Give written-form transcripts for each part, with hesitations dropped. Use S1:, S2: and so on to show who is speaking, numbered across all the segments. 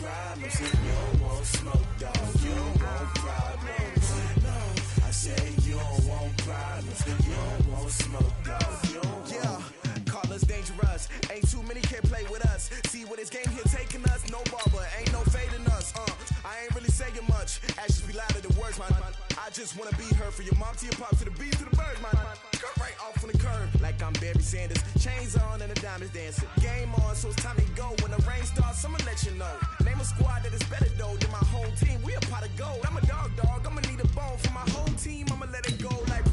S1: problems. You don't want smoke, dog. You don't want problems. No, I say you don't want problems. You don't want smoke, dog. You don't want. Yeah, call us dangerous. Ain't too many can play with us. See where this game here taking us. No barber, ain't no fading us. I ain't really saying much. Actions be louder than words, man. I just wanna be heard from your mom to your pop to the beat to the birds, man. Cut right off on the curb, like I'm Barry Sanders. Chains on and the diamonds dancing. Game on, so it's time to go. When the rain starts, I'ma let you know. Name a squad that is better though than my whole team. We a pot of gold. I'm a dog. I'ma need a bone for my whole team. I'ma let it go like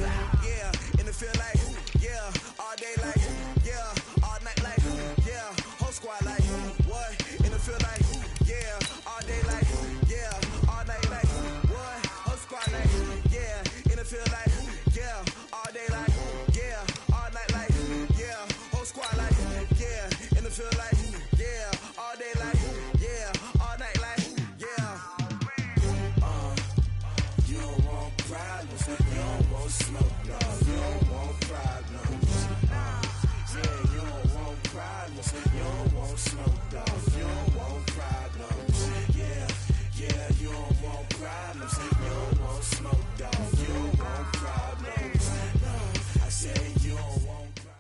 S1: yeah. In the field like yeah. All day like yeah. All night like yeah. Whole squad like what? In the field like yeah. All day like yeah. All night like what? Whole squad like yeah. In the field like yeah. All day like yeah. All night like yeah. Whole squad like yeah. In the field like yeah. All day like yeah. All night like yeah. You don't want problems. You don't want smoke, no. You don't want problems. Yeah, you don't want problems. You don't want smoke, dog. You don't want problems. Yeah, you don't want problems. You don't want smoke, dog. You don't want problems. No, I say you don't want problems.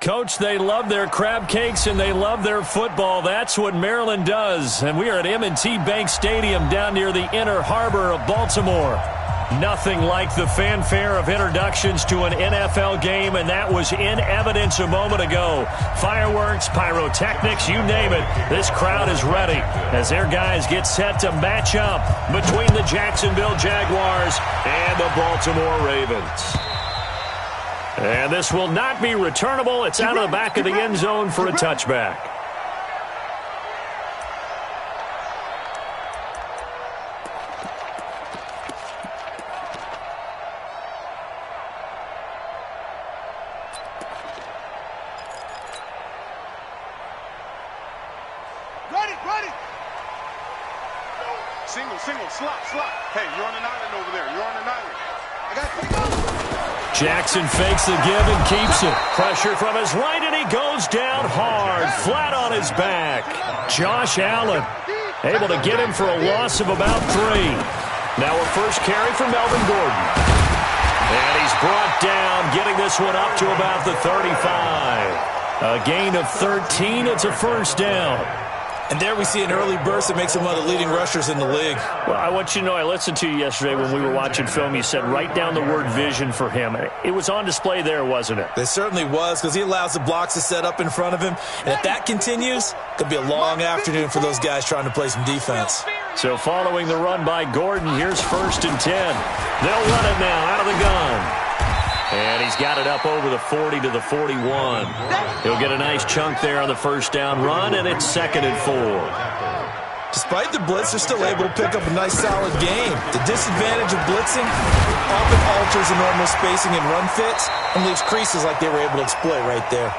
S2: Coach, they love their crab cakes and they love their football. That's what Maryland does. And we are at M&T Bank Stadium down near the inner harbor of Baltimore. Nothing like the fanfare of introductions to an NFL game, and that was in evidence a moment ago. Fireworks, pyrotechnics, you name it. This crowd is ready as their guys get set to match up between the Jacksonville Jaguars and the Baltimore Ravens. And this will not be returnable. It's out of the back of the end zone for a touchback.
S3: Ready. Single, slot. Hey, you're on an island over there. You're on an island. I got it.
S2: Jackson fakes the give and keeps it. Pressure from his right, and he goes down hard, flat on his back. Josh Allen able to get him for a loss of about 3. Now a first carry for Melvin Gordon. And he's brought down, getting this one up to about the 35. A gain of 13. It's a first down.
S4: And there we see an early burst that makes him one of the leading rushers in the league.
S2: Well, I want you to know, I listened to you yesterday when we were watching film. You said write down the word vision for him. It was on display there, wasn't it?
S4: It certainly was, because he allows the blocks to set up in front of him. And if that continues, it could be a long afternoon for those guys trying to play some defense.
S2: So following the run by Gordon, here's 1st and 10. They'll run it now out of the gun. And he's got it up over the 40 to the 41. He'll get a nice chunk there on the first down run, and it's 2nd and 4.
S4: Despite the blitz, they're still able to pick up a nice, solid game. The disadvantage of blitzing often alters the normal spacing and run fits and leaves creases like they were able to exploit right there.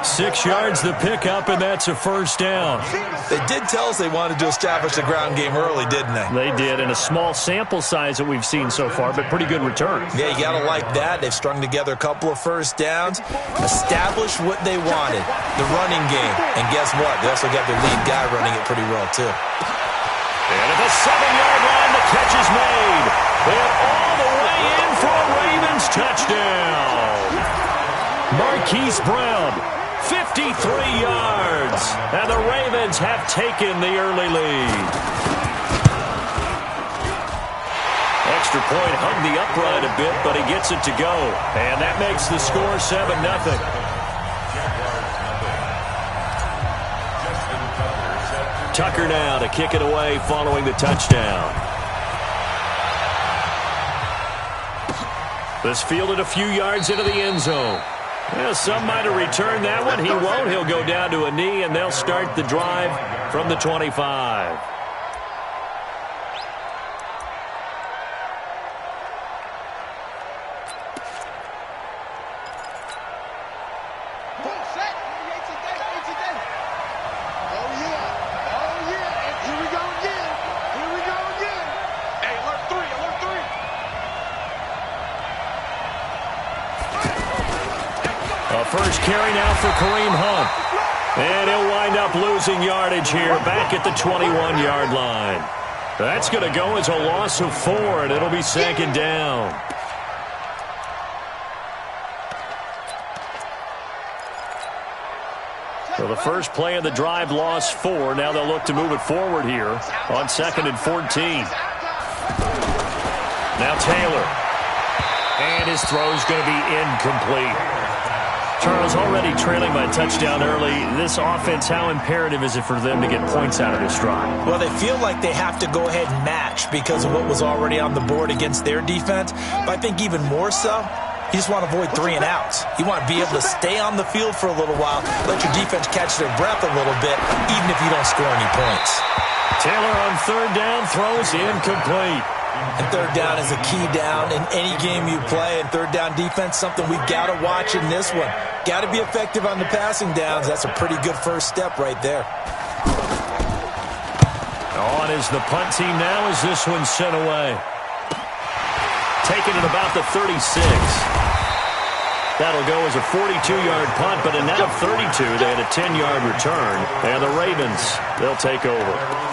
S2: 6 yards the pickup, and that's a first down.
S4: They did tell us they wanted to establish the ground game early, didn't they?
S2: They did, in a small sample size that we've seen so far, but pretty good return.
S4: Yeah, you got to like that. They've strung together a couple of first downs, established what they wanted, the running game. And guess what? They also got their lead guy running it pretty well, too.
S2: And at the 7-yard line, the catch is made. And all the way in for a Ravens touchdown. Marquise Brown, 53 yards, and the Ravens have taken the early lead. Extra point hugged the upright a bit, but he gets it to go, and that makes the score 7-0. Tucker now to kick it away following the touchdown. This fielded a few yards into the end zone. Well, some might have returned that one. He won't. He'll go down to a knee, and they'll start the drive from the 25. First carry now for Kareem Hunt. And he'll wind up losing yardage here back at the 21-yard line. That's going to go as a loss of 4, and it'll be second down. So the first play of the drive lost 4. Now they'll look to move it forward here on 2nd and 14. Now Taylor. And his throw's going to be incomplete. Charles, already trailing by a touchdown early. This offense, how imperative is it for them to get points out of this drive?
S4: Well, they feel like they have to go ahead and match because of what was already on the board against their defense. But I think even more so, you just want to avoid 3 and outs. You want to be able to stay on the field for a little while, let your defense catch their breath a little bit, even if you don't score any points.
S2: Taylor on 3rd down, throws incomplete.
S4: And 3rd down is a key down in any game you play. And 3rd down defense, something we've got to watch in this one. Got to be effective on the passing downs. That's a pretty good first step right there.
S2: On is the punt team now as this one's sent away. Taken at about the 36. That'll go as a 42-yard punt, but now 32. They had a 10-yard return. And the Ravens, they'll take over.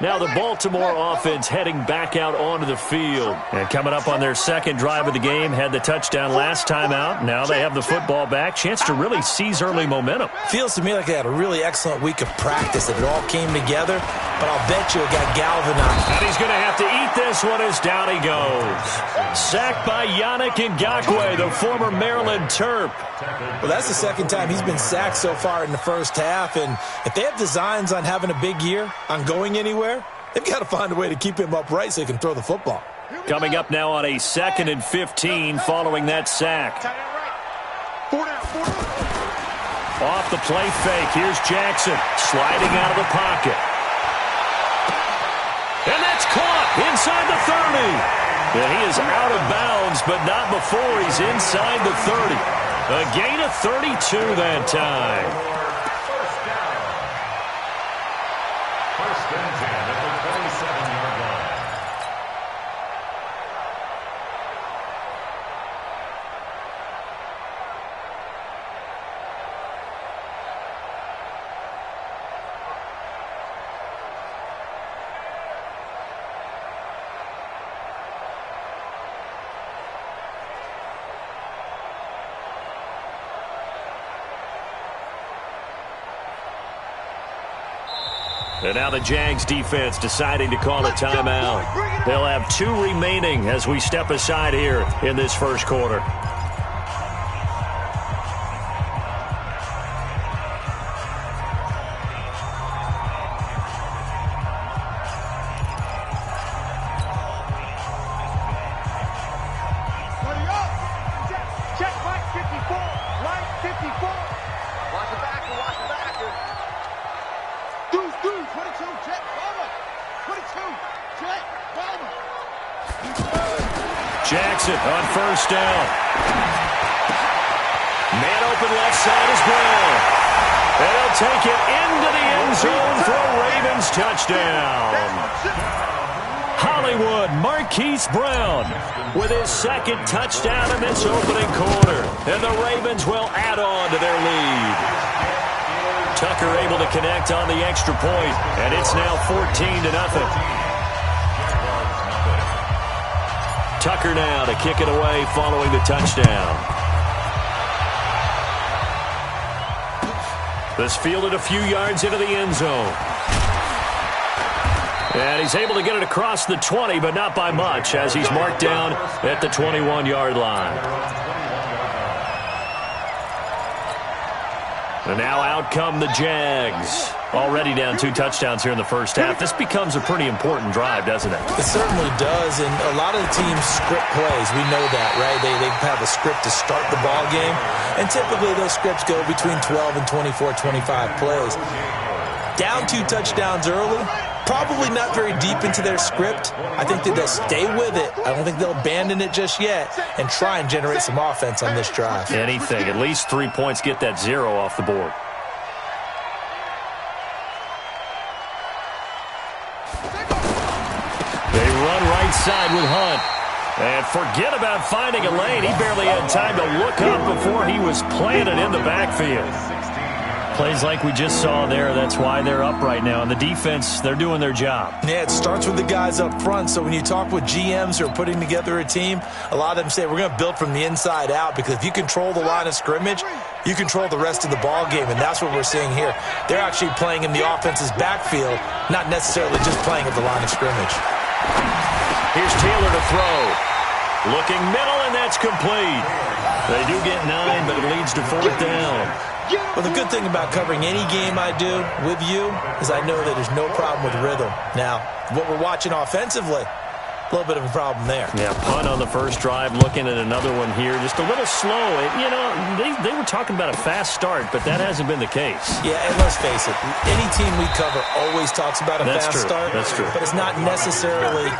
S2: Now the Baltimore offense heading back out onto the field. And coming up on their second drive of the game, had the touchdown last time out. Now they have the football back. Chance to really seize early momentum.
S4: Feels to me like they had a really excellent week of practice. It all came together, but I'll bet you it got galvanized.
S2: And he's going to have to eat this one as down he goes. Sacked by Yannick Ngakoue, the former Maryland Terp.
S4: Well, that's the second time he's been sacked so far in the first half. And if they have designs on having a big year, on going anywhere, they've got to find a way to keep him upright so he can throw the football.
S2: Coming up now on a 2nd and 15 following that sack. Off the play fake. Here's Jackson sliding out of the pocket. And that's caught inside the 30. And he is out of bounds, but not before he's inside the 30. A gain of 32 that time.
S5: First and 10 at the 27-yard line.
S2: And now the Jags defense deciding to call a timeout. They'll have 2 remaining as we step aside here in this first quarter. Jackson on first down. Man open left side is Brown. And he'll take it into the end zone for a Ravens touchdown. Hollywood Marquise Brown with his 2nd touchdown in this opening quarter. And the Ravens will add on to their lead. Tucker able to connect on the extra point, and it's now 14-0. Tucker now to kick it away following the touchdown. This fielded a few yards into the end zone. And he's able to get it across the 20, but not by much, as he's marked down at the 21-yard line. And now out come the Jags. Already down 2 touchdowns here in the first half. This becomes a pretty important drive, doesn't it?
S4: It certainly does, and a lot of the teams script plays. We know that, right? They have a script to start the ball game, and typically those scripts go between 12 and 24, 25 plays. Down 2 touchdowns early, probably not very deep into their script. I think that they'll stay with it. I don't think they'll abandon it just yet and try and generate some offense on this drive.
S2: Anything. At least 3 points, get that 0 off the board. inside with Hunt. And forget about finding a lane. He barely had time to look up before he was planted in the backfield. Plays like we just saw there. That's why they're up right now. And the defense, they're doing their job.
S4: Yeah, it starts with the guys up front. So when you talk with GMs who are putting together a team, a lot of them say we're going to build from the inside out, because if you control the line of scrimmage, you control the rest of the ball game, and that's what we're seeing here. They're actually playing in the offense's backfield, not necessarily just playing at the line of scrimmage.
S2: Here's Taylor to throw. Looking middle, and that's complete. They do get 9, but it leads to 4th down.
S4: Well, the good thing about covering any game I do with you is I know that there's no problem with rhythm. Now, what we're watching offensively, a little bit of a problem there.
S2: Yeah, punt on the first drive, looking at another one here. Just a little slow. You know, they were talking about a fast start, but that hasn't been the case.
S4: Yeah, and let's face it, any team we cover always talks about a fast start.
S2: That's true.
S4: But it's not necessarily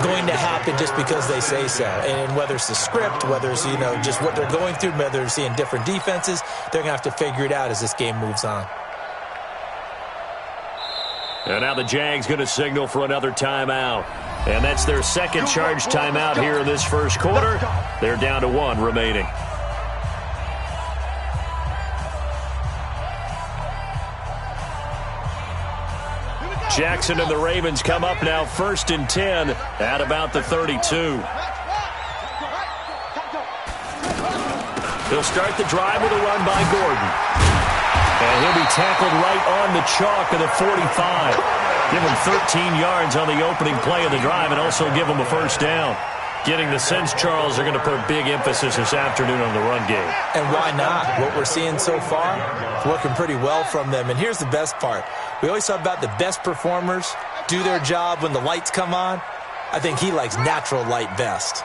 S4: going to happen just because they say so. And whether it's the script, whether it's, you know, just what they're going through, whether they're seeing different defenses, they're going to have to figure it out as this game moves on.
S2: And now the Jags going to signal for another timeout. And that's their second charge timeout here in this first quarter. They're down to 1 remaining. Jackson and the Ravens come up now 1st and 10 at about the 32. He'll start the drive with a run by Gordon. And he'll be tackled right on the chalk of the 45. Give him 13 yards on the opening play of the drive and also give him a 1st down. Getting the sense, Charles, they're going to put big emphasis this afternoon on the run game.
S4: And why not? What we're seeing so far is working pretty well from them. And here's the best part. We always talk about the best performers do their job when the lights come on. I think he likes natural light best.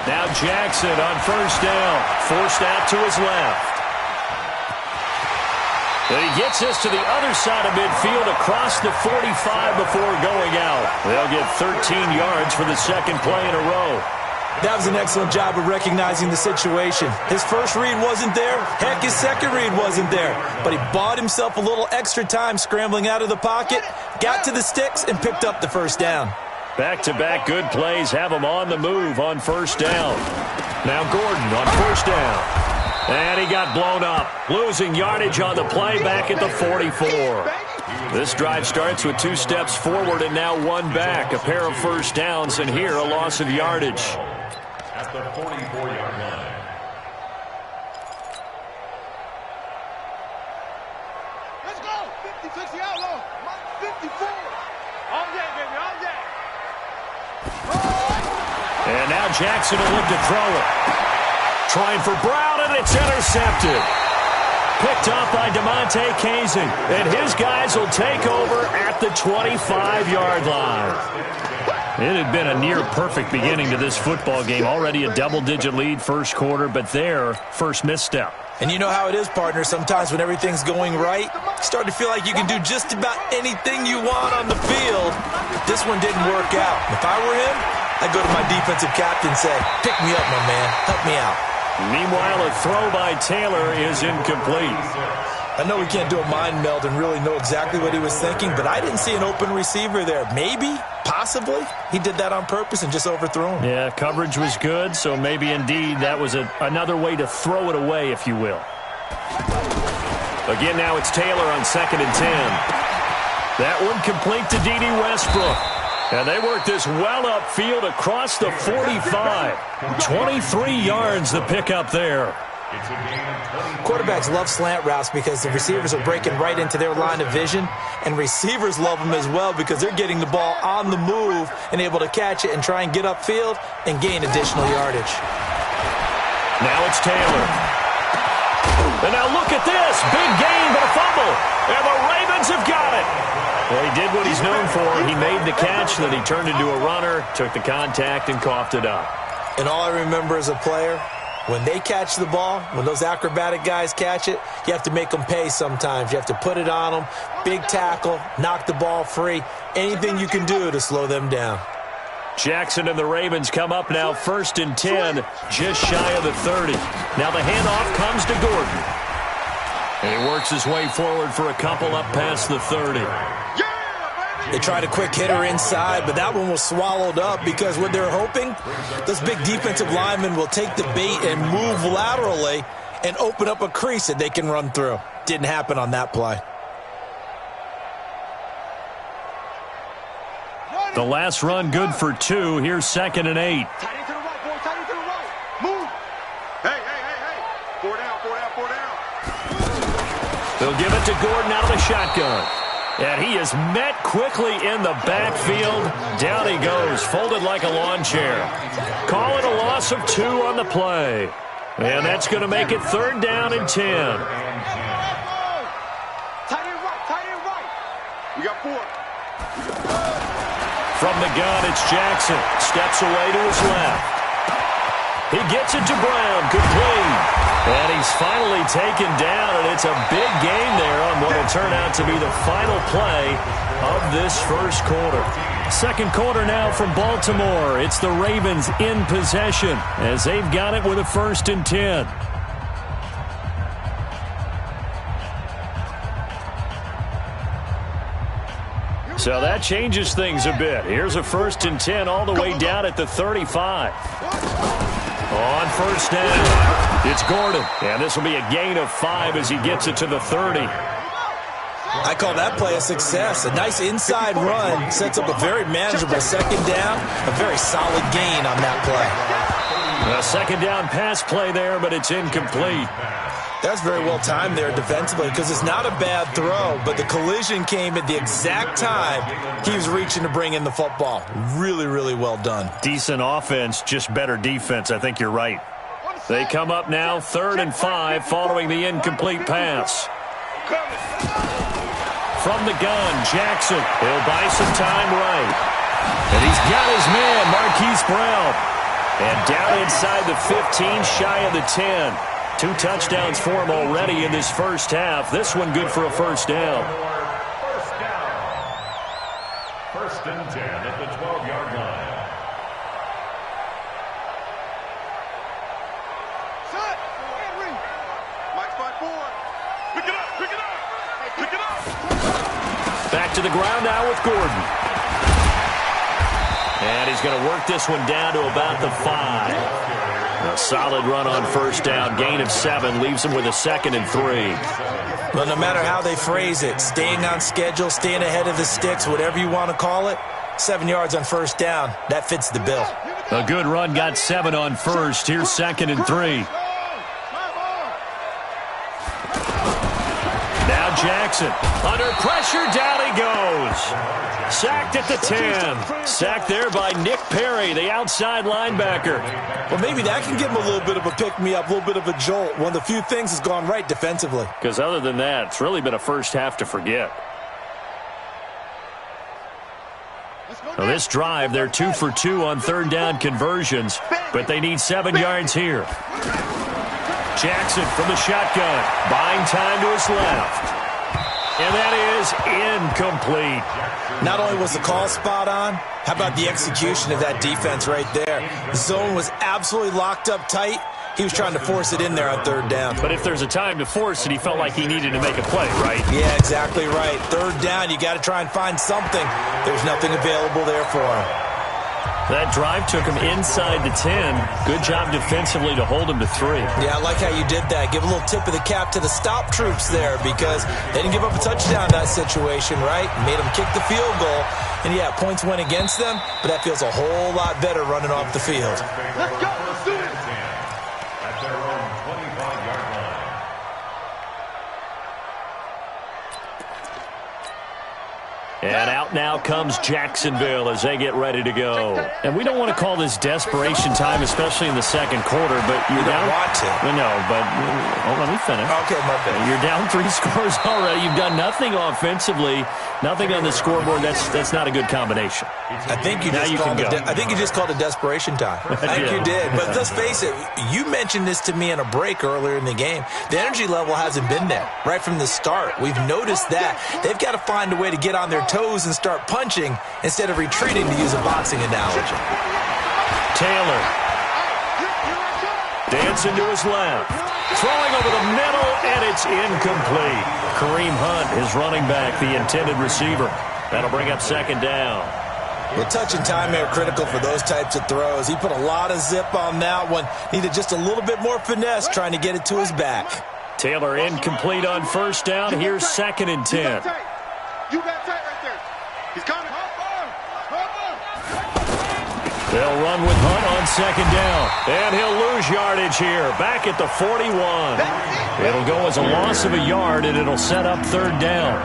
S2: Now Jackson on 1st down. Forced out to his left. And he gets us to the other side of midfield across the 45 before going out. They'll get 13 yards for the second play in a row.
S4: That was an excellent job of recognizing the situation. His first read wasn't there. Heck, his second read wasn't there. But he bought himself a little extra time scrambling out of the pocket, got to the sticks, and picked up the 1st down.
S2: Back-to-back good plays have him on the move on 1st down. Now Gordon on 1st down. And he got blown up, losing yardage on the play back at the 44. This drive starts with 2 steps forward and now 1 back. A pair of 1st downs, and here a loss of yardage.
S5: At the 44-yard line.
S3: Let's go. 50, 60 outlaw. 54. All day, baby, all day.
S2: And now Jackson will look to throw it. Trying for Brown, and it's intercepted. Picked off by DeMonte Casey. And his guys will take over at the 25-yard line. It had been a near-perfect beginning to this football game. Already a double-digit lead first quarter, but their first misstep.
S4: And you know how it is, partner. Sometimes when everything's going right, you start to feel like you can do just about anything you want on the field. This one didn't work out. If I were him, I'd go to my defensive captain and say, pick me up, my man. Help me out.
S2: Meanwhile, a throw by Taylor is incomplete.
S4: I know we can't do a mind meld and really know exactly what he was thinking, but I didn't see an open receiver there. Maybe, possibly, he did that on purpose and just overthrew him.
S2: Yeah, coverage was good, so maybe indeed that was another way to throw it away, if you will. Again, now it's Taylor on 2nd and 10. That one complete to D.D. Westbrook. And they work this well upfield across the 45. 23 yards the pickup there.
S4: Quarterbacks love slant routes because the receivers are breaking right into their line of vision, and receivers love them as well because they're getting the ball on the move and able to catch it and try and get upfield and gain additional yardage.
S2: Now it's Taylor. And now look at this. Big gain, but a fumble. And the Ravens have got it. Well, he did what he's known for. He made the catch, then he turned into a runner, took the contact, and coughed it up.
S4: And all I remember as a player, when they catch the ball, when those acrobatic guys catch it, you have to make them pay sometimes. You have to put it on them, big tackle, knock the ball free, anything you can do to slow them down.
S2: Jackson and the Ravens come up now 1st and 10, just shy of the 30. Now the handoff comes to Gordon. And he works his way forward for a couple up past the 30.
S4: They tried a quick hitter inside, but that one was swallowed up because what they're hoping, those big defensive linemen will take the bait and move laterally and open up a crease that they can run through. Didn't happen on that play.
S2: The last run good for 2. Here's 2nd and 8.
S3: Tight end to the right, boy. Tight end to the right. Move. Hey. 4 down.
S2: They'll give it to Gordon out of the shotgun. And he is met quickly in the backfield. Down he goes, folded like a lawn chair. Call it a loss of 2 on the play. And that's going to make it 3rd down and 10.
S3: Tight end right. We got 4.
S2: From the gun, it's Jackson. Steps away to his left. He gets it to Brown, complete. And he's finally taken down, and it's a big gain there on what will turn out to be the final play of this first quarter. Second quarter now from Baltimore. It's the Ravens in possession as they've got it with a 1st and 10. So that changes things a bit. Here's a 1st and 10 all the way down at the 35. On 1st down, it's Gordon. And this will be a gain of 5 as he gets it to the 30.
S4: I call that play a success. A nice inside run sets up a very manageable 2nd down. A very solid gain on that play.
S2: A 2nd down pass play there, but it's incomplete.
S4: That's very well timed there defensively because it's not a bad throw, but the collision came at the exact time he was reaching to bring in the football. Really, really well done.
S2: Decent offense, just better defense. I think you're right. They come up now 3rd and 5 following the incomplete pass. From the gun, Jackson. He'll buy some time right. And he's got his man, Marquise Brown. And down inside the 15, shy of the 10. 2 touchdowns for him already in this first half. This one good for a 1st down.
S5: 1st and 10 at the 12-yard line.
S3: Set. Mike spot 4. Pick it up.
S2: Back to the ground now with Gordon. And he's going to work this one down to about the 5. A solid run on 1st down. Gain of 7 leaves him with a 2nd and 3.
S4: Well, no matter how they phrase it, staying on schedule, staying ahead of the sticks, whatever you want to call it, 7 yards on 1st down, that fits the bill.
S2: A good run, got 7 on 1st. Here's 2nd and 3. Now Jackson. Under pressure, down he goes. Sacked at the 10. Sacked there by Nick Perry, the outside linebacker.
S4: Well, maybe that can give him a little bit of a pick-me-up, a little bit of a jolt. One of the few things has gone right defensively.
S2: Because other than that, it's really been a first half to forget. Well, this drive, they're 2 for 2 on 3rd down conversions, but they need 7 yards here. Jackson from the shotgun, buying time to his left. And that is incomplete.
S4: Not only was the call spot on, how about the execution of that defense right there? The zone was absolutely locked up tight. He was trying to force it in there on 3rd down.
S2: But if there's a time to force it, he felt like he needed to make a play, right?
S4: Yeah, exactly right. 3rd down, you got to try and find something. There's nothing available there for him.
S2: That drive took him inside the 10. Good job defensively to hold him to 3.
S4: Yeah, I like how you did that. Give a little tip of the cap to the stop troops there because they didn't give up a touchdown in that situation, right? Made them kick the field goal. And, yeah, points went against them, but that feels a whole lot better running off the field.
S3: Let's go. Let's do it.
S5: At their own 25-yard line.
S2: And out now comes Jacksonville as they get ready to go. And we don't want to call this desperation time, especially in the second quarter, but you're down.
S4: Don't want to.
S2: No, but let me finish.
S4: Okay, my bad.
S2: You're down 3 scores already. You've done nothing offensively, nothing on the scoreboard. That's not a good combination.
S4: I think you just called it desperation time. I think you did. But let's face it, you mentioned this to me in a break earlier in the game. The energy level hasn't been there right from the start. We've noticed that. They've got to find a way to get on their toes and start punching instead of retreating, to use a boxing analogy.
S2: Taylor dancing to his left. Throwing over the middle, and it's incomplete. Kareem Hunt is running back, the intended receiver. That'll bring up second down.
S4: Well, touch and timing are critical for those types of throws. He put a lot of zip on that one. Needed just a little bit more finesse trying to get it to his back.
S2: Taylor incomplete on first down. Here's second and 10.
S3: You got tight right there. He's coming.
S2: They'll run with Hunt on second down. And he'll lose yardage here. Back at the 41. It'll go as a loss of a yard, and it'll set up third down.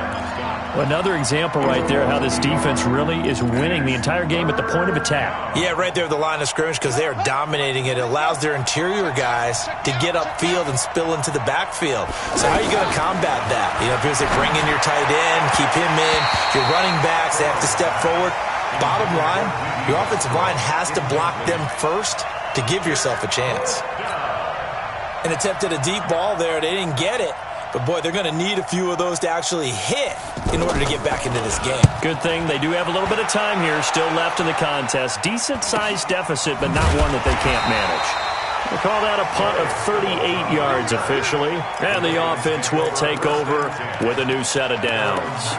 S2: Another example right there how this defense really is winning the entire game at the point of attack.
S4: Yeah, right there at the line of scrimmage because they are dominating it. It allows their interior guys to get upfield and spill into the backfield. So how are you going to combat that? You know, because they bring in your tight end, keep him in, your running backs, they have to step forward. Bottom line, your offensive line has to block them first to give yourself a chance. An attempt at a deep ball there. They didn't get it. But, boy, they're going to need a few of those to actually hit in order to get back into this game.
S2: Good thing they do have a little bit of time here still left in the contest. Decent-sized deficit, but not one that they can't manage. They call that a punt of 38 yards officially. And the offense will take over with a new set of downs.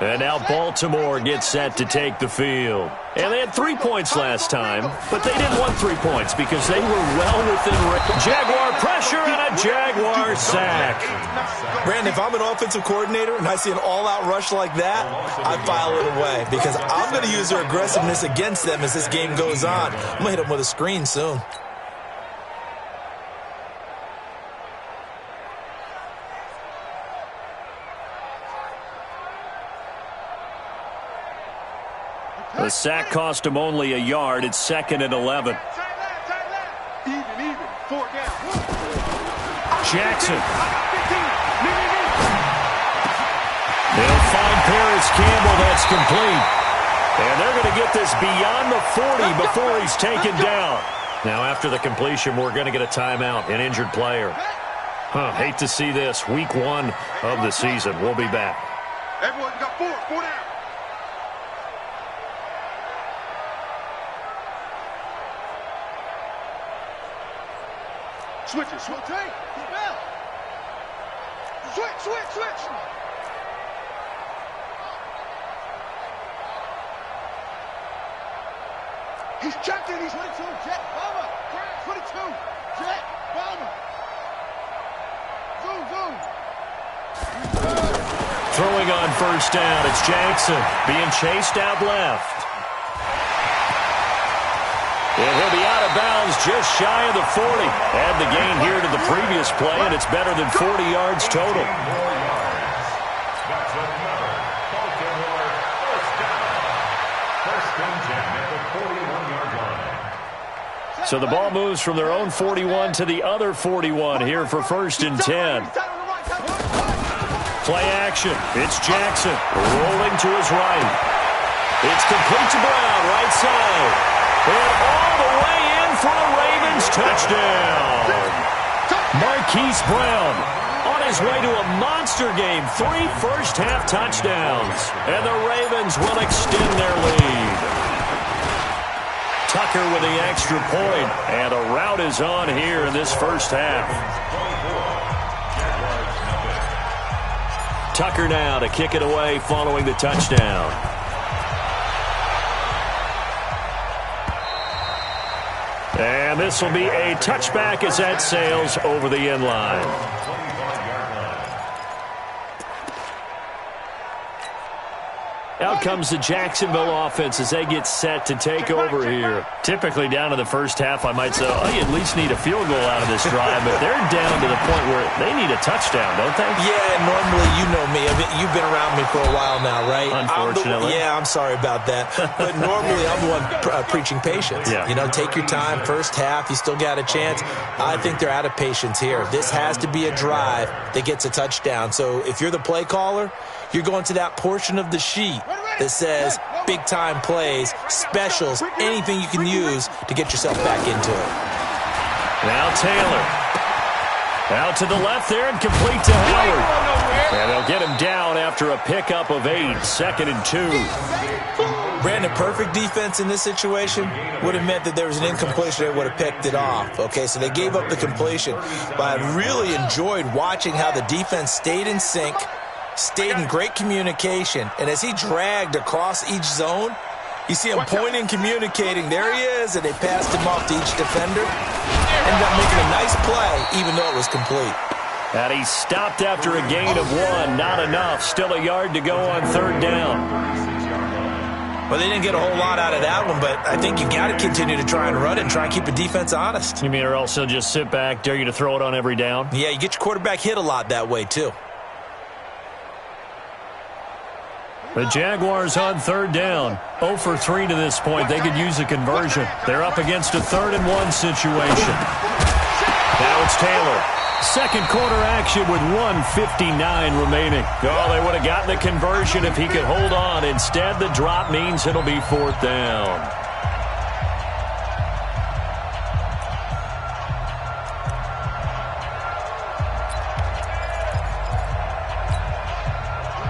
S2: And now Baltimore gets set to take the field. And they had 3 points last time, but they didn't want 3 points because they were well within range. Jaguar pressure and a Jaguar sack.
S4: Brandon, if I'm an offensive coordinator and I see an all-out rush like that, I file it away because I'm going to use their aggressiveness against them as this game goes on. I'm going to hit them with a screen soon.
S2: The sack cost him only a yard. It's second and 11.
S3: Even. 4 down.
S2: Jackson. They'll find Paris Campbell. That's complete. And they're going to get this beyond the 40 before he's taken down. Now, after the completion, we're going to get a timeout, an injured player. Hate to see this. Week 1 of the season. We'll be back.
S3: Everyone, you got 4 down. Switch. He's checking. He's 22. Jet, bomber. 22. Jet, bomber. Zoom.
S2: Throwing on first down. It's Jackson being chased out left. And he'll be out of bounds just shy of the 40. Add the gain here to the previous play, and it's better than 40 yards total.
S5: That's another Baltimore first down. First and 10 at the 41-yard line.
S2: So the ball moves from their own 41 to the other 41 here for first and 10. Play action. It's Jackson rolling to his right. It's complete to Brown, right side. And all the way in for a Ravens touchdown. Marquise Brown on his way to a monster game. 3 first-half touchdowns. And the Ravens will extend their lead. Tucker with the extra point. And a rout is on here in this first half. Tucker now to kick it away following the touchdown. And this will be a touchback as that sails over the end line. Out comes the Jacksonville offense as they get set to take over here. Typically down to the first half, I might say, oh, you at least need a field goal out of this drive, but they're down to the point where they need a touchdown, don't they?
S4: Yeah, normally, you know me. I mean, you've been around me for a while now, right?
S2: Unfortunately.
S4: I'm sorry about that. But normally, I'm the one preaching patience.
S2: Yeah.
S4: You know, take your time. First half, you still got a chance. I think they're out of patience here. This has to be a drive that gets a touchdown. So if you're the play caller, you're going to that portion of the sheet that says big-time plays, specials, anything you can use to get yourself back into it.
S2: Now Taylor. Out to the left there and complete to Howard. And they'll get him down after a pickup of 8, 2nd and 2.
S4: Brandon, perfect defense in this situation would have meant that there was an incompletion. They would have picked it off. Okay, so they gave up the completion. But I really enjoyed watching how the defense stayed in sync, stayed in great communication. And as he dragged across each zone, you see him pointing, communicating. There he is, and they passed him off to each defender. Ended up making a nice play, even though it was complete.
S2: And he stopped after a gain of 1. Not enough. Still a yard to go on 3rd down.
S4: Well, they didn't get a whole lot out of that one, but I think you got to continue to try and run it and try and keep the defense honest.
S2: You mean or else he'll just sit back, dare you to throw it on every down?
S4: Yeah, you get your quarterback hit a lot that way, too.
S2: The Jaguars on 3rd down. 0 for 3 to this point. They could use a conversion. They're up against a 3rd and 1 situation. Now it's Taylor. Second quarter action with 1:59 remaining. Oh, they would have gotten the conversion if he could hold on. Instead, the drop means it'll be 4th down.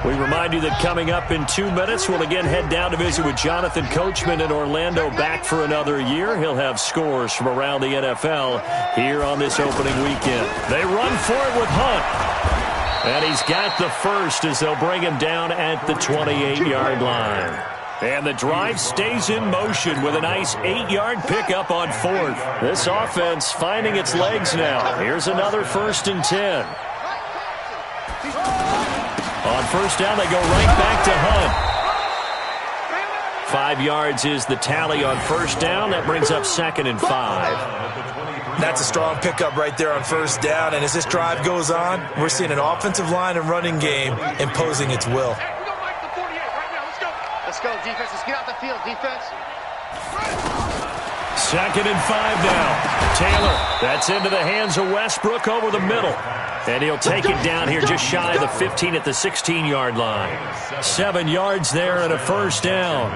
S2: We remind you that coming up in 2 minutes, we'll again head down to visit with Jonathan Coachman in Orlando, back for another year. He'll have scores from around the NFL here on this opening weekend. They run for it with Hunt. And he's got the first as they'll bring him down at the 28-yard line. And the drive stays in motion with a nice 8-yard pickup on 4th. This offense finding its legs now. Here's another 1st and 10. On 1st down, they go right back to Hunt. 5 yards is the tally on 1st down. That brings up 2nd and 5.
S4: That's a strong pickup right there on 1st down. And as this drive goes on, we're seeing an offensive line and running game imposing its will.
S6: Let's go, defense. Let's get out the field, defense.
S2: 2nd and 5 now. Taylor, that's into the hands of Westbrook over the middle. And he'll take it down here just shy of the 15 at the 16-yard line. 7 yards there and a 1st down.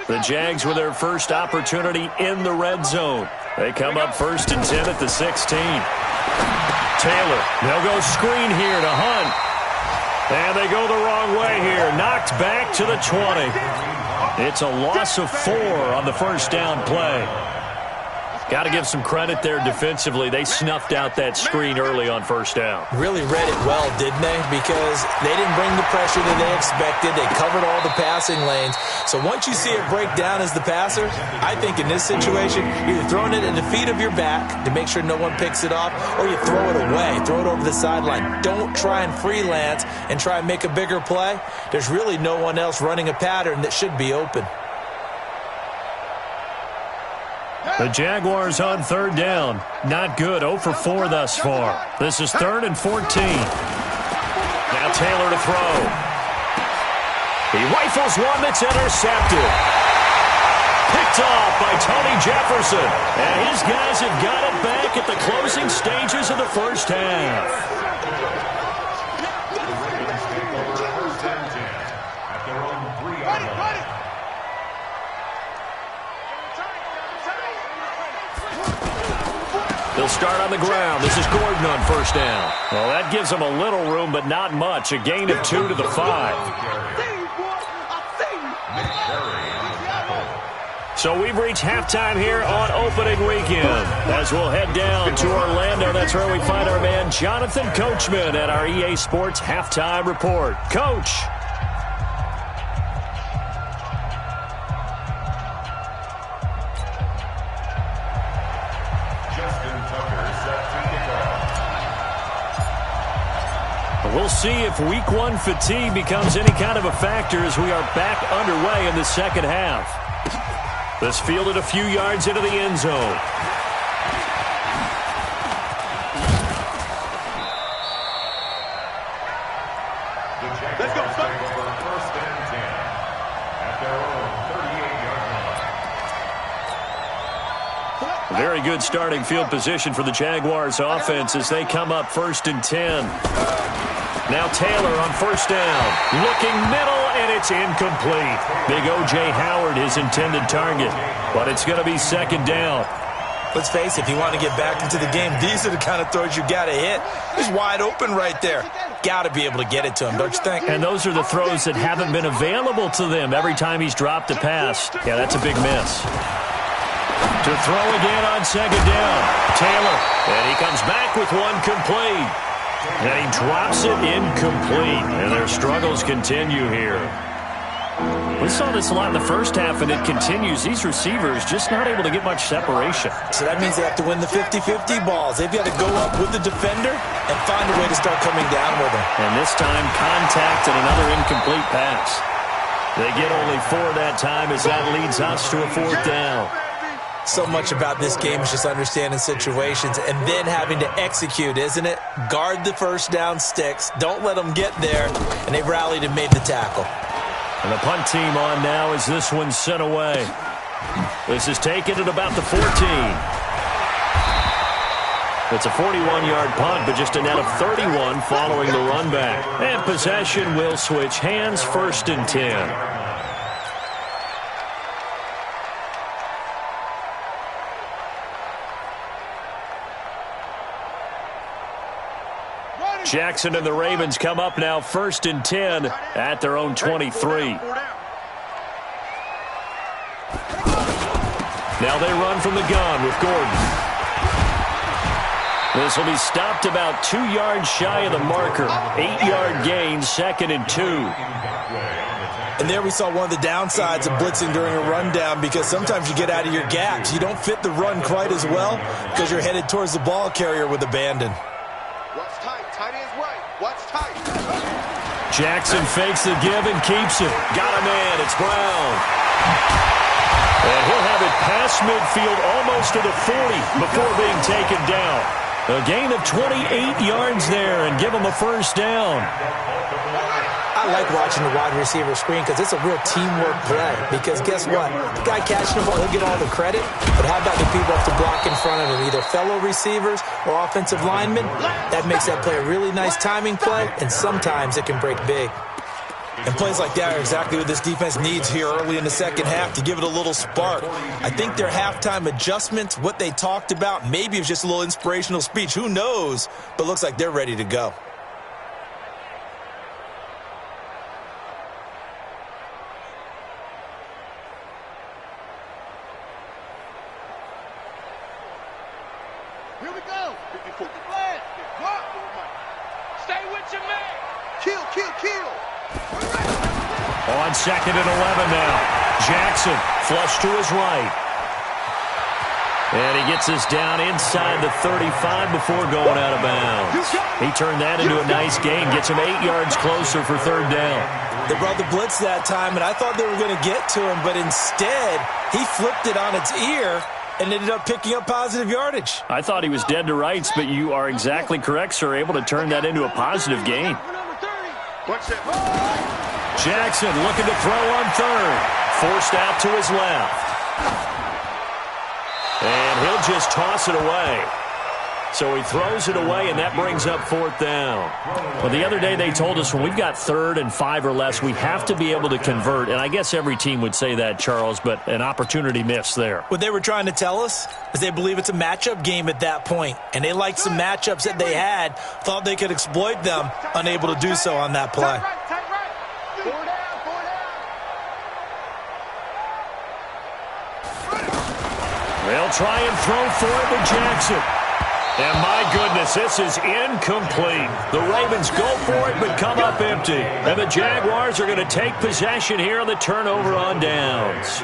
S2: The Jags with their first opportunity in the red zone. They come up 1st and 10 at the 16. Taylor, they'll go screen here to Hunt. And they go the wrong way here. Knocked back to the 20. It's a loss of 4 on the 1st down play. Got to give some credit there defensively. They snuffed out that screen early on 1st down.
S4: Really read it well, didn't they? Because they didn't bring the pressure that they expected. They covered all the passing lanes. So once you see it break down as the passer, I think in this situation, you're either throwing it at the feet of your back to make sure no one picks it off, or you throw it away, throw it over the sideline. Don't try and freelance and try and make a bigger play. There's really no one else running a pattern that should be open.
S2: The Jaguars on 3rd down. Not good. 0 for 4 thus far. This is 3rd and 14. Now Taylor to throw. He rifles one that's intercepted. Picked off by Tony Jefferson. And his guys have got it back at the closing stages of the 1st half. They'll start on the ground. This is Gordon on 1st down. Well, that gives them a little room, but not much. A gain of 2 to the 5. So we've reached halftime here on opening weekend. As we'll head down to Orlando, that's where we find our man Jonathan Coachman at our EA Sports Halftime Report. Coach. We'll see if week 1 fatigue becomes any kind of a factor as we are back underway in the 2nd half. This fielded a few yards into the end zone.
S3: Let's go, son. 1st and 10 at their own 38-yard line.
S2: Very good starting field position for the Jaguars offense as they come up 1st and 10. Now Taylor on 1st down. Looking middle, and it's incomplete. Big O.J. Howard, his intended target. But it's going to be 2nd down.
S4: Let's face it, if you want to get back into the game, these are the kind of throws you got to hit. He's wide open right there. Got to be able to get it to him, don't you think?
S2: And those are the throws that haven't been available to them every time he's dropped a pass. Yeah, that's a big miss. To throw again on second down. Taylor. And he comes back with one complete. And he drops it incomplete. And their struggles continue here. We saw this a lot in the first half, and it continues. These receivers just not able to get much separation.
S4: So that means they have to win the 50-50 balls. They've got to go up with the defender and find a way to start coming down with him.
S2: And this time, contact and another incomplete pass. They get only 4 that time as that leads us to a 4th down.
S4: So much about this game is just understanding situations and then having to execute, isn't it? Guard the first down sticks. Don't let them get there. And they've rallied and made the tackle.
S2: And the punt team on now as this one's sent away. This is taken at about the 14. It's a 41-yard punt, but just a net of 31 following the run back. And possession will switch hands, 1st and 10. Jackson and the Ravens come up now 1st and 10 at their own 23. Now they run from the gun with Gordon. This will be stopped about 2 yards shy of the marker. 8-yard gain, 2nd and 2.
S4: And there we saw one of the downsides of blitzing during a rundown, because sometimes you get out of your gaps. You don't fit the run quite as well because you're headed towards the ball carrier with abandon.
S3: What's tight? Tight is right. What's tight?
S2: Jackson fakes the give and keeps it. Got a man. It's Brown. And he'll have it past midfield almost to the 40 before being taken down. A gain of 28 yards there and give him a 1st down.
S4: I like watching the wide receiver screen because it's a real teamwork play. Because guess what? The guy catching the ball, he'll get all the credit. But how about the people have to block in front of him, either fellow receivers or offensive linemen? That makes that play a really nice timing play, and sometimes it can break big. And plays like that are exactly what this defense needs here early in the second half to give it a little spark. I think their halftime adjustments, what they talked about, maybe it was just a little inspirational speech. Who knows? But looks like they're ready to go.
S3: Here we go. Stay with your man. Kill, kill, kill.
S2: On 2nd and 11 now. Jackson flush to his right. And he gets this down inside the 35 before going out of bounds. He turned that into a nice gain. Gets him 8 yards closer for 3rd down.
S4: They brought the blitz that time, and I thought they were going to get to him, but instead he flipped it on its ear and ended up picking up positive yardage.
S2: I thought he was dead to rights, but you are exactly correct, sir. Able to turn that into a positive gain. Jackson looking to throw on 3rd. Forced out to his left. And he'll just toss it away. So he throws it away, and that brings up 4th down. Well, the other day they told us when we've got 3rd and 5 or less, we have to be able to convert. And I guess every team would say that, Charles, but an opportunity missed there.
S4: What they were trying to tell us is they believe it's a matchup game at that point. And they liked some matchups that they had, thought they could exploit them, unable to do so on that play.
S2: They'll try and throw for it with Jackson. And my goodness, this is incomplete. The Ravens go for it but come up empty. And the Jaguars are going to take possession here on the turnover on downs.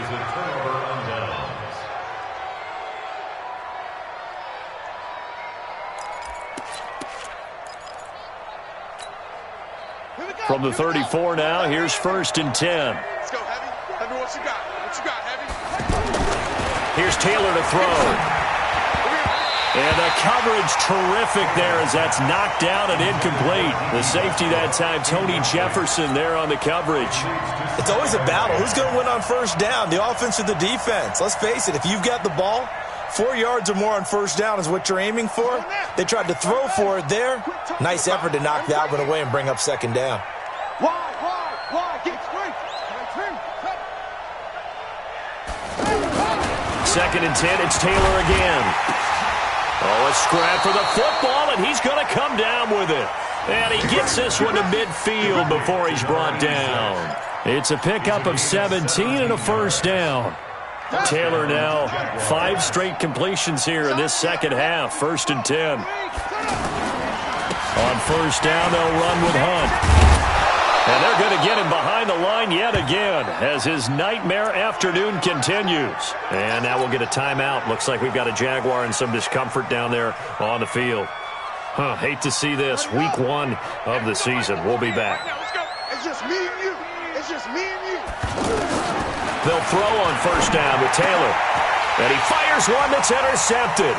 S2: From the 34 now, here's 1st and 10.
S3: Let's go, Heavy. Heavy, what you got? What you got, Heavy?
S2: Here's Taylor to throw. And the coverage terrific there as that's knocked down and incomplete. The safety that time, Tony Jefferson there on the coverage.
S4: It's always a battle. Who's going to win on 1st down, the offense or the defense? Let's face it, if you've got the ball, 4 yards or more on 1st down is what you're aiming for. They tried to throw for it there. Nice effort to knock that one away and bring up 2nd down.
S3: Why? Get straight.
S2: 2nd and 10. It's Taylor again. Oh, a scrap for the football, and he's going to come down with it. And he gets this one to midfield before he's brought down. It's a pickup of 17 and a first down. Taylor now 5 straight completions here in this second half. 1st and 10. On first down, they'll run with Hunt. And they're going to get him behind the line yet again as his nightmare afternoon continues. And now we'll get a timeout. Looks like we've got a Jaguar and some discomfort down there on the field. Hate to see this. Week 1 of the season. We'll be back.
S3: It's just me and you. It's just me and you.
S2: They'll throw on first down with Taylor. And he fires one that's intercepted.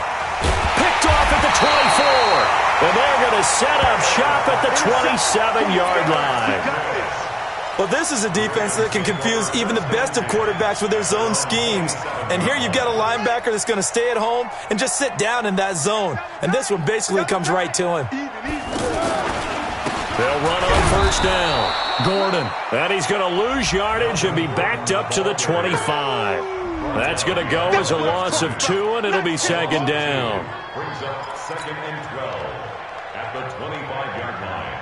S2: Picked off at the 24. And they're going to set up shop at the 27-yard line.
S4: Well, this is a defense that can confuse even the best of quarterbacks with their zone schemes. And here you've got a linebacker that's going to stay at home and just sit down in that zone. And this one basically comes right to him.
S2: They'll run on first down. Gordon. And he's going to lose yardage and be backed up to the 25. That's going to go as a loss of 2, and it'll be 2nd down.
S5: Brings up 2nd and 12 at the 25-yard line.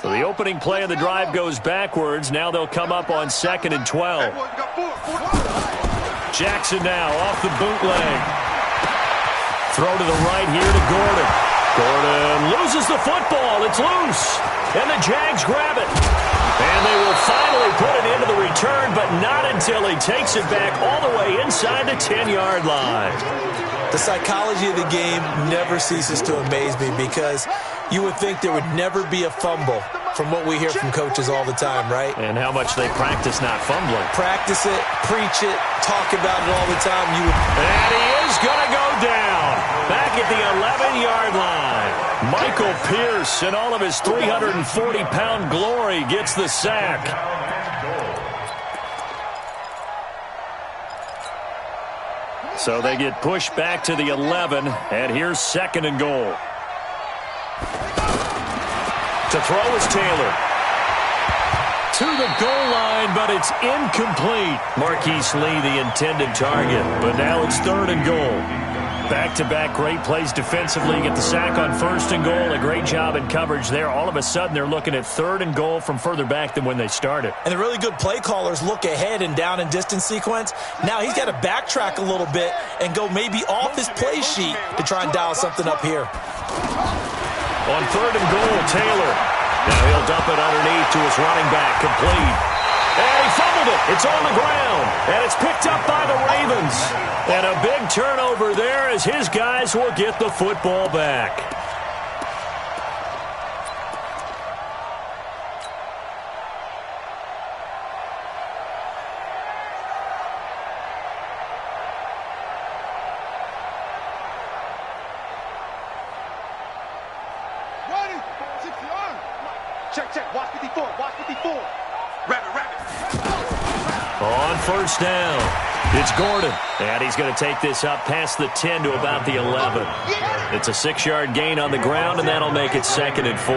S2: So the opening play of the drive goes backwards. Now they'll come up on 2nd and 12. Jackson now off the bootleg. Throw to the right here to Gordon. Gordon loses the football. It's loose. And the Jags grab it. And they will finally put it into the return, but not until he takes it back all the way inside the 10-yard line.
S4: The psychology of the game never ceases to amaze me because you would think there would never be a fumble from what we hear from coaches all the time, right?
S2: And how much they practice not fumbling.
S4: Practice it, preach it, talk about it all the time.
S2: And he is going to go down back at the 11-yard line. Michael Pierce, in all of his 340-pound glory, gets the sack. So they get pushed back to the 11, and here's 2nd and goal. To throw is Taylor. To the goal line, but it's incomplete. Marquise Lee, the intended target, but now it's 3rd and goal. Back-to-back great plays defensively. Get the sack on 1st and goal. A great job in coverage there. All of a sudden, they're looking at 3rd and goal from further back than when they started.
S4: And the really good play callers look ahead and down and distance sequence. Now he's got to backtrack a little bit and go maybe off his play sheet to try and dial something up here.
S2: On 3rd and goal, Taylor. Now he'll dump it underneath to his running back. Complete. And he fumbled it. It's on the ground. And it's picked up by the Ravens. And a big turnover there as his guys will get the football back.
S3: Check. Watch 54. Rabbit.
S2: On first down, it's Gordon. And he's going to take this up past the 10 to about the 11. It's a 6-yard gain on the ground, and that'll make it 2nd and 4.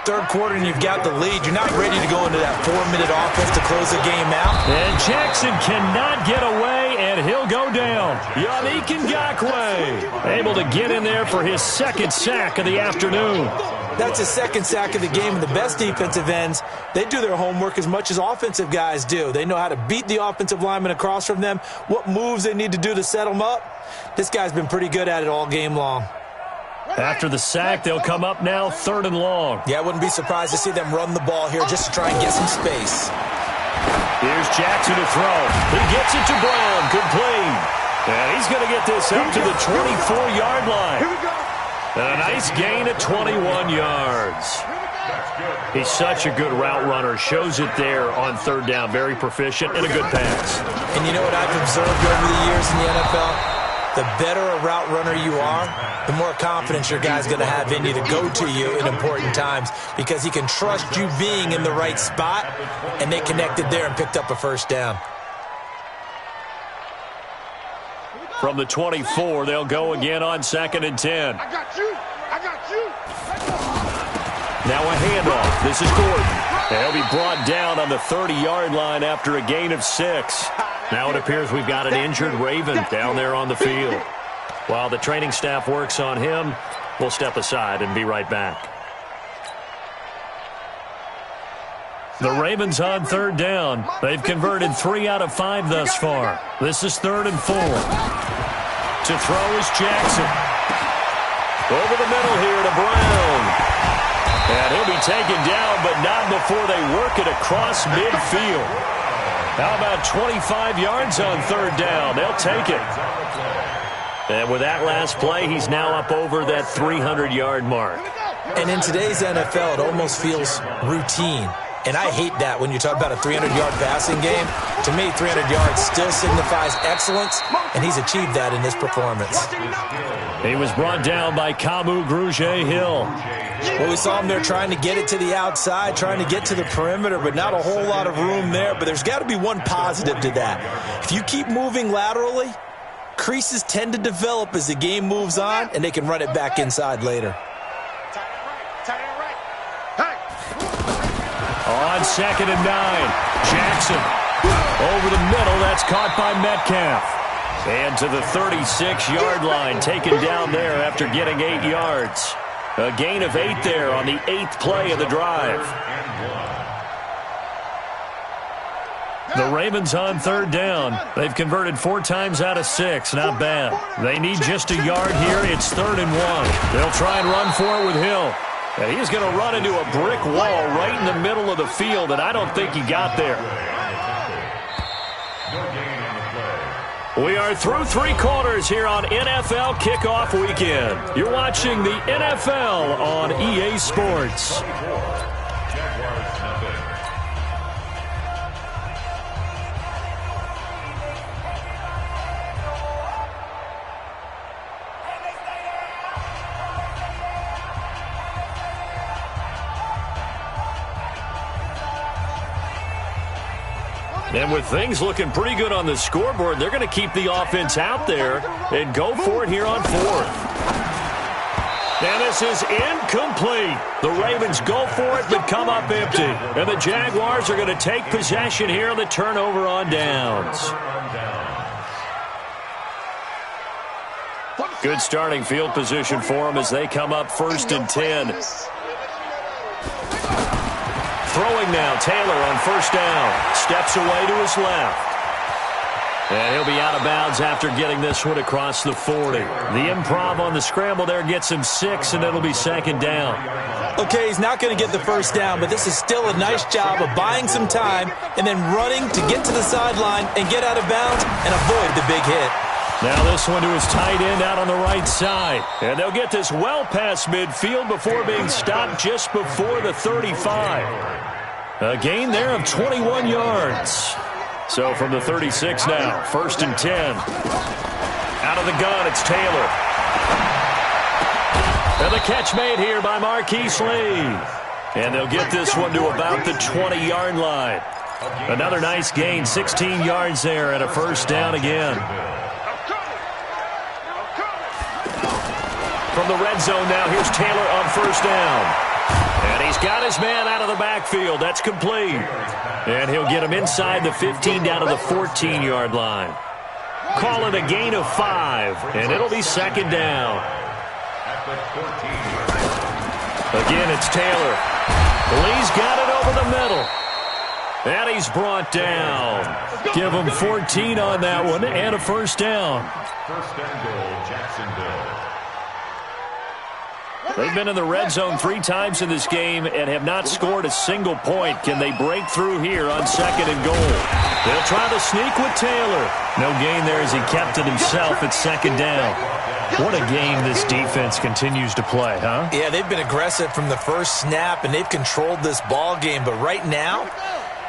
S4: 3rd quarter, and you've got the lead. You're not ready to go into that 4-minute offense to close the game out.
S2: And Jackson cannot get away, and he'll go down. Yannick Ngakoue able to get in there for his 2nd sack of the afternoon.
S4: That's his 2nd sack of the game, and the best defensive ends, they do their homework as much as offensive guys do. They know how to beat the offensive lineman across from them, what moves they need to do to set them up. This guy's been pretty good at it all game long.
S2: After the sack, they'll come up now 3rd and long.
S4: Yeah, I wouldn't be surprised to see them run the ball here just to try and get some space.
S2: Here's Jackson to throw. He gets it to Brown. Complete. And he's going to get this up to the 24-yard line.
S3: Here we go.
S2: And a nice gain of 21 yards. He's such a good route runner. Shows it there on 3rd down. Very proficient and a good pass.
S4: And you know what I've observed over the years in the NFL? The better a route runner you are, the more confidence your guy's going to have in you to go to you in important times because he can trust you being in the right spot, and they connected there and picked up a 1st down.
S2: From the 24, they'll go again on 2nd and 10.
S3: I got you.
S2: Now a handoff. This is Gordon. And he'll be brought down on the 30-yard line after a gain of 6. Now it appears we've got an injured Raven down there on the field. While the training staff works on him, we'll step aside and be right back. The Ravens on third down. They've converted 3 out of 5 thus far. This is 3rd and 4. To throw is Jackson. Over the middle here to Brown. And he'll be taken down, but not before they work it across midfield. How about 25 yards on third down? They'll take it. And with that last play, he's now up over that 300-yard mark.
S4: And in today's NFL, it almost feels routine. And I hate that when you talk about a 300-yard passing game. To me, 300 yards still signifies excellence, and he's achieved that in this performance.
S2: He was brought down by Kamu Grugier-Hill.
S4: Well, we saw him there trying to get it to the outside, trying to get to the perimeter, but not a whole lot of room there. But there's got to be one positive to that. If you keep moving laterally, creases tend to develop as the game moves on, and they can run it back inside later.
S2: On 2nd and 9, Jackson. Over the middle, that's caught by Metcalf. And to the 36-yard line, taken down there after getting 8 yards. A gain of 8 there on the 8th play of the drive. The Ravens on third down. They've converted 4 times out of 6. Not bad. They need just a yard here. It's 3rd and 1. They'll try and run for it with Hill. And he's going to run into a brick wall right in the middle of the field, and I don't think he got there. We are through 3 quarters here on NFL Kickoff Weekend. You're watching the NFL on EA Sports. And with things looking pretty good on the scoreboard, they're going to keep the offense out there and go for it here on 4th. And this is incomplete. The Ravens go for it but come up empty. And the Jaguars are going to take possession here on the turnover on downs. Good starting field position for them as they come up 1st and 10. Throwing now, Taylor on 1st down. Steps away to his left. And he'll be out of bounds after getting this one across the 40. The improv on the scramble there gets him 6, and it'll be 2nd down.
S4: Okay, he's not going to get the 1st down, but this is still a nice job of buying some time and then running to get to the sideline and get out of bounds and avoid the big hit.
S2: Now this one to his tight end out on the right side. And they'll get this well past midfield before being stopped just before the 35. A gain there of 21 yards. So from the 36 now, 1st and 10. Out of the gun, it's Taylor. And the catch made here by Marquise Lee. And they'll get this one to about the 20-yard line. Another nice gain, 16 yards there and a 1st down again. From the red zone now, here's Taylor on 1st down. And he's got his man out of the backfield. That's complete. And he'll get him inside the 15 down to the 14-yard line. Call it a gain of 5, and it'll be 2nd down. Again, it's Taylor. Lee's got it over the middle. And he's brought down. Give him 14 on that one and a 1st down.
S5: 1st and goal, Jacksonville.
S2: They've been in the red zone 3 times in this game and have not scored a single point. Can they break through here on 2nd and goal? They'll try to sneak with Taylor. No gain there as he kept it himself at 2nd down. What a game this defense continues to play, huh?
S4: Yeah, they've been aggressive from the first snap, and they've controlled this ball game. But right now,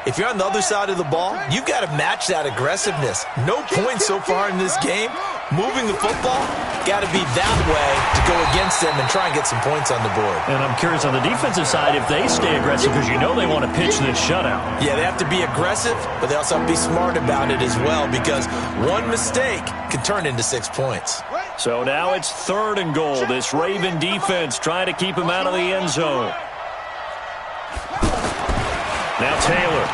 S4: if you're on the other side of the ball, you've got to match that aggressiveness. No points so far in this game. Moving the football, got to be that way to go against them and try and get some points on the board.
S2: And I'm curious on the defensive side if they stay aggressive because you know they want to pitch this shutout.
S4: Yeah, they have to be aggressive, but they also have to be smart about it as well because one mistake can turn into 6 points.
S2: So now it's 3rd and goal. This Raven defense trying to keep him out of the end zone. Now Taylor.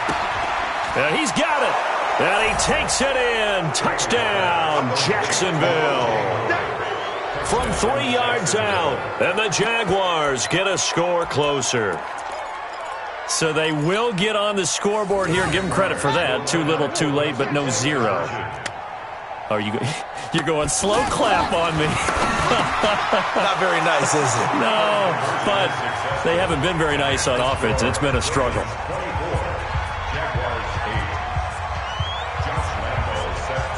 S2: He's got it. And he takes it in. Touchdown, Jacksonville. From 3 yards out, and the Jaguars get a score closer. So they will get on the scoreboard here. Give them credit for that. Too little, too late, but no zero. Oh, you're going slow clap on me.
S4: Not very nice, is it?
S2: No, but they haven't been very nice on offense. It's been a struggle.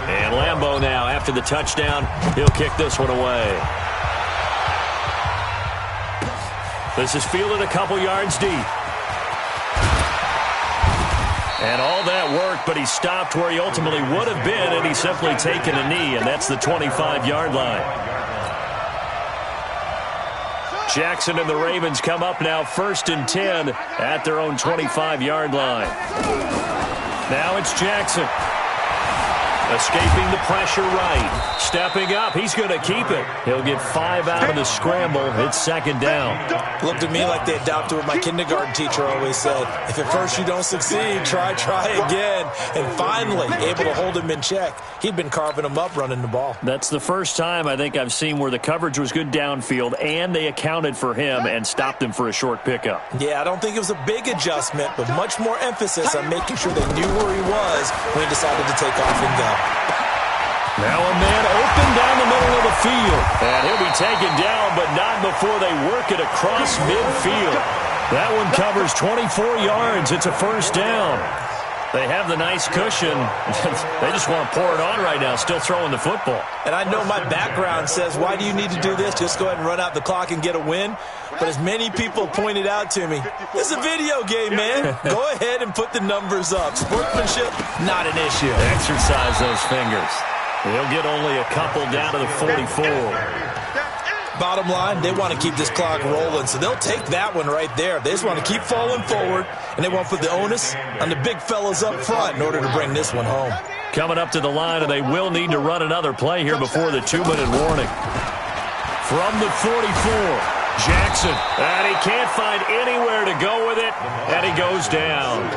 S2: And Lambeau now, after the touchdown, he'll kick this one away. This is fielded a couple yards deep. And all that worked, but he stopped where he ultimately would have been, and he's simply taken a knee, and that's the 25-yard line. Jackson and the Ravens come up now 1st and 10 at their own 25-yard line. Now it's Jackson. Escaping the pressure right. Stepping up. He's going to keep it. He'll get 5 out of the scramble. It's 2nd down.
S4: Looked at me like they adopted what my kindergarten teacher always said. If at first you don't succeed, try again. And finally, able to hold him in check. He'd been carving him up running the ball.
S2: That's the first time I think I've seen where the coverage was good downfield, and they accounted for him and stopped him for a short pickup.
S4: Yeah, I don't think it was a big adjustment, but much more emphasis on making sure they knew where he was when he decided to take off and go.
S2: Now a man open down the middle of the field. And he'll be taken down, but not before they work it across midfield. That one covers 24 yards. It's a 1st down. They have the nice cushion. They just want to pour it on right now, still throwing the football.
S4: And I know my background says, why do you need to do this? Just go ahead and run out the clock and get a win. But as many people pointed out to me, it's a video game, man. Go ahead and put the numbers up. Sportsmanship, not an issue.
S2: Exercise those fingers. He'll get only a couple down to the 44.
S4: Bottom line, they want to keep this clock rolling, so they'll take that one right there. They just want to keep falling forward, and they won't put the onus on the big fellas up front in order to bring this one home.
S2: Coming up to the line, and they will need to run another play here before the 2-minute warning. From the 44, Jackson, and he can't find anywhere to go with it, and he goes down.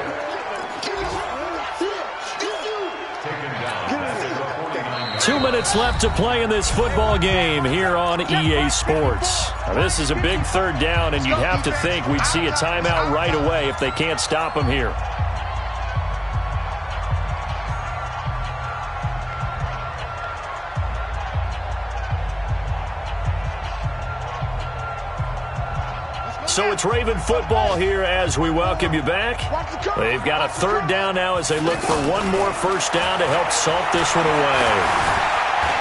S2: 2 minutes left to play in this football game here on EA Sports. Now, this is a big 3rd down, and you'd have to think we'd see a timeout right away if they can't stop him here. So it's Raven football here as we welcome you back. They've got a 3rd down now as they look for one more 1st down to help salt this one away.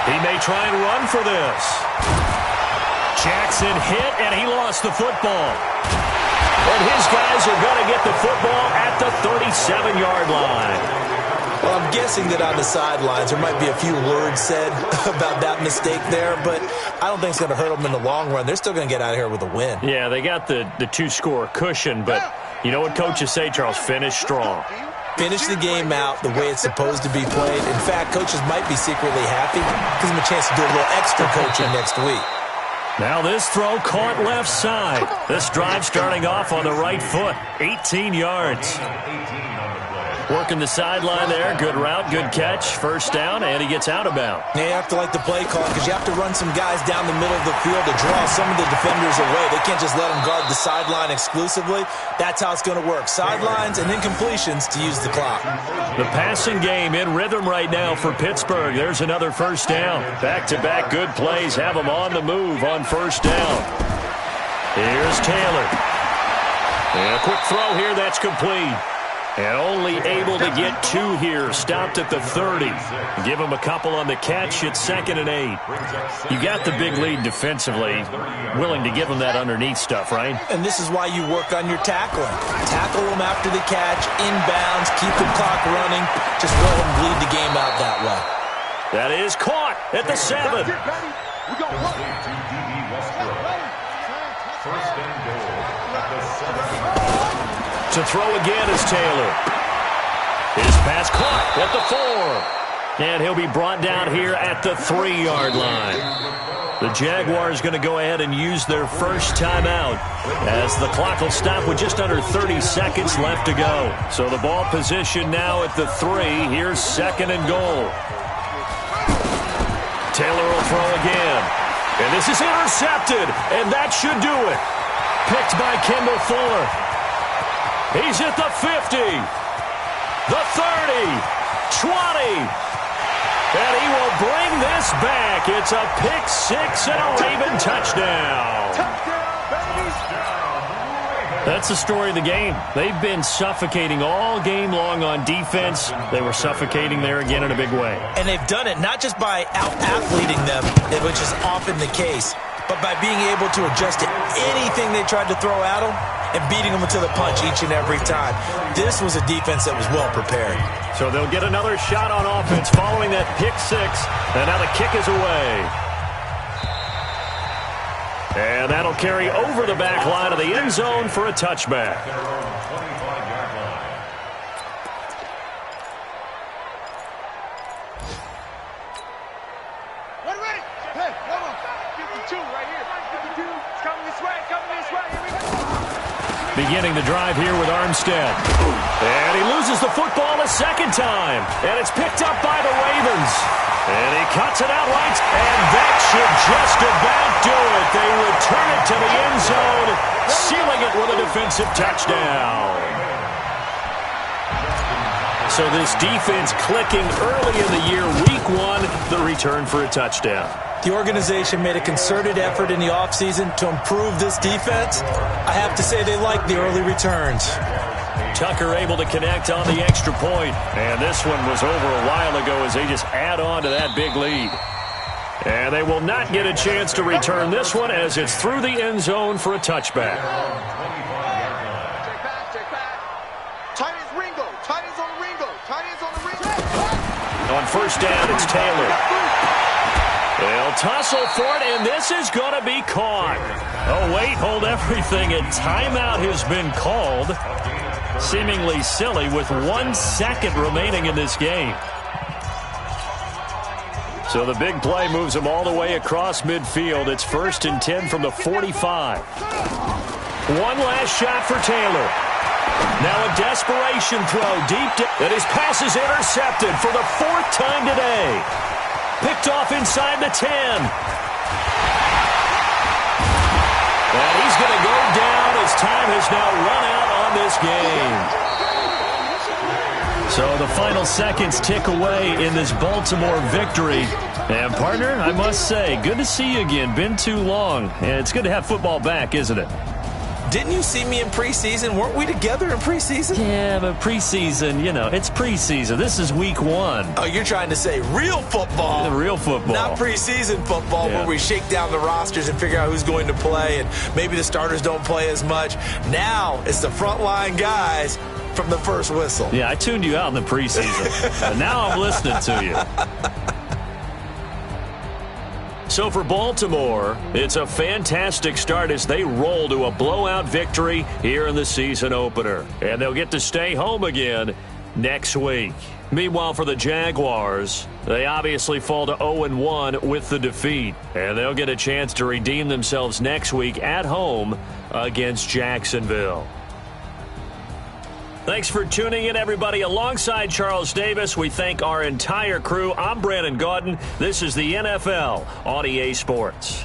S2: He may try and run for this. Jackson hit, and he lost the football. And his guys are going to get the football at the 37-yard line.
S4: Well, I'm guessing that on the sidelines there might be a few words said about that mistake there, but I don't think it's going to hurt them in the long run. They're still going to get out of here with a win.
S2: Yeah, they got the 2-score cushion, but you know what coaches say, Charles? Finish strong.
S4: Finish the game out the way it's supposed to be played. In fact, coaches might be secretly happy. Gives them a chance to do a little extra coaching next week.
S2: Now this throw caught left side. This drive starting off on the right foot. 18 yards. Working the sideline there. Good route, good catch. 1st down, and he gets out of bounds.
S4: You have to like the play call because you have to run some guys down the middle of the field to draw some of the defenders away. They can't just let them guard the sideline exclusively. That's how it's going to work. Sidelines and then completions to use the clock.
S2: The passing game in rhythm right now for Pittsburgh. There's another 1st down. Back-to-back good plays have them on the move on 1st down. Here's Taylor. And a quick throw here that's complete. And only able to get 2 here. Stopped at the 30. Give him a couple on the catch. It's 2nd and 8. You got the big lead defensively. Willing to give him that underneath stuff, right?
S4: And this is why you work on your tackling. Tackle them after the catch, inbounds, keep the clock running. Just let them bleed the game out that way.
S2: That is caught at the 7. To throw again is Taylor. His pass caught at the 4. And he'll be brought down here at the 3-yard line. The Jaguars going to go ahead and use their first timeout as the clock will stop with just under 30 seconds left to go. So the ball position now at the 3. Here's 2nd and goal. Taylor will throw again. And this is intercepted, and that should do it. Picked by Kendall Fuller. He's at the 50, the 30, 20. And he will bring this back. It's a pick 6 and a Raven touchdown. That's the story of the game. They've been suffocating all game long on defense. They were suffocating there again in a big way.
S4: And they've done it not just by out-athleting them, which is often the case, but by being able to adjust to anything they tried to throw at them and beating them to the punch each and every time. This was a defense that was well prepared.
S2: So they'll get another shot on offense following that pick 6. And now the kick is away. And that'll carry over the back line of the end zone for a touchback.
S3: Ready? Hey, come on. 52 right here. 52. It's coming this way. Coming this way. Here we go.
S2: Beginning the drive here with Armstead. And he loses the football a second time. And it's picked up by the Ravens. And he cuts it out right. And that should just about do it. They return it to the end zone, sealing it with a defensive touchdown. So this defense clicking early in the year, week 1, the return for a touchdown.
S4: The organization made a concerted effort in the offseason to improve this defense. I have to say they like the early returns.
S2: Tucker able to connect on the extra point. And this one was over a while ago as they just add on to that big lead. And they will not get a chance to return this one as it's through the end zone for a touchback.
S3: Check back. Tight ends Ringo. Tight ends on the Ringo. Tight ends on the Ringo.
S2: On first down, it's Taylor. They'll tussle for it, and this is going to be caught. Oh, wait, hold everything. A timeout has been called. Seemingly silly with 1 second remaining in this game. So the big play moves them all the way across midfield. It's 1st and 10 from the 45. One last shot for Taylor. Now a desperation throw deep down. And his pass is intercepted for the 4th time today. Picked off inside the 10. And he's going to go down as time has now run out on this game. So the final seconds tick away in this Baltimore victory. And, partner, I must say, good to see you again. Been too long. And it's good to have football back, isn't it?
S4: Didn't you see me in preseason? Weren't we together in preseason?
S2: Yeah, but preseason, you know, it's preseason. This is week 1.
S4: Oh, you're trying to say real football.
S2: Real football.
S4: Not preseason football where we shake down the rosters and figure out who's going to play and maybe the starters don't play as much. Now it's the frontline guys from the first whistle.
S2: Yeah, I tuned you out in the preseason. But now I'm listening to you. So for Baltimore, it's a fantastic start as they roll to a blowout victory here in the season opener. And they'll get to stay home again next week. Meanwhile, for the Jaguars, they obviously fall to 0-1 with the defeat. And they'll get a chance to redeem themselves next week at home against Jacksonville. Thanks for tuning in, everybody. Alongside Charles Davis, we thank our entire crew. I'm Brandon Gaudin. This is the NFL on EA Sports.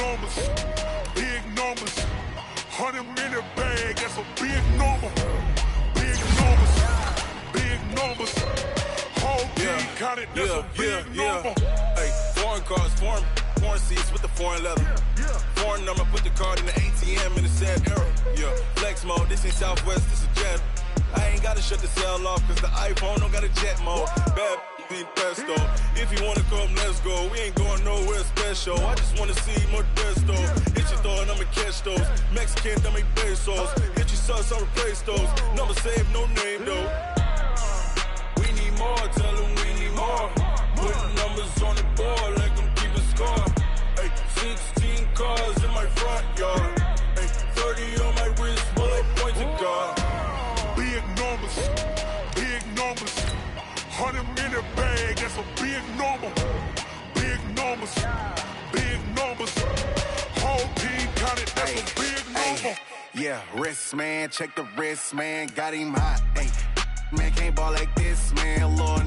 S3: numbers, big numbers. 100-minute bag, that's a big number. Big numbers, big numbers. Whole team counted, that's a big number.
S7: Hey, foreign cars, foreign seats with the foreign leather. Foreign number, put the card in the ATM in the sad era. Yeah, flex mode, this ain't Southwest, this is Jet. I ain't gotta shut the cell off, cause the iPhone don't got a jet mode. Bad be pesto. If you wanna come, let's go. We ain't going nowhere special. I just wanna see more Modesto. Hit your throw and I'ma catch those. Mexican, dummy pesos. Hit your sauce, I'll replace those. Number save, no name though. We need more, tell them we need more. Put numbers on the board like I'm keeping score. Hey, 16 cars in my front yard. Hey, 30 on my wrist, bullet point to God.
S3: Big numbers, big numbers. 100-minute bag, that's a big number. Big numbers, big numbers. Whole team counted, that's a big number.
S1: Yeah, wrist man, check the wrist man, got him hot. Hey, man can't ball like this, man. Lord,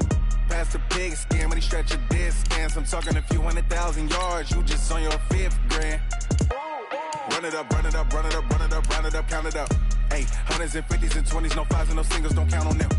S1: past the pig skin when he stretch a distance. I'm talking a few 100,000 yards, you just on your 5th grand. Run it up, run it up, run it up, run it up, run it up, count it up. Hey, hundreds and 50s and 20s, no 5s and no singles, don't count on them.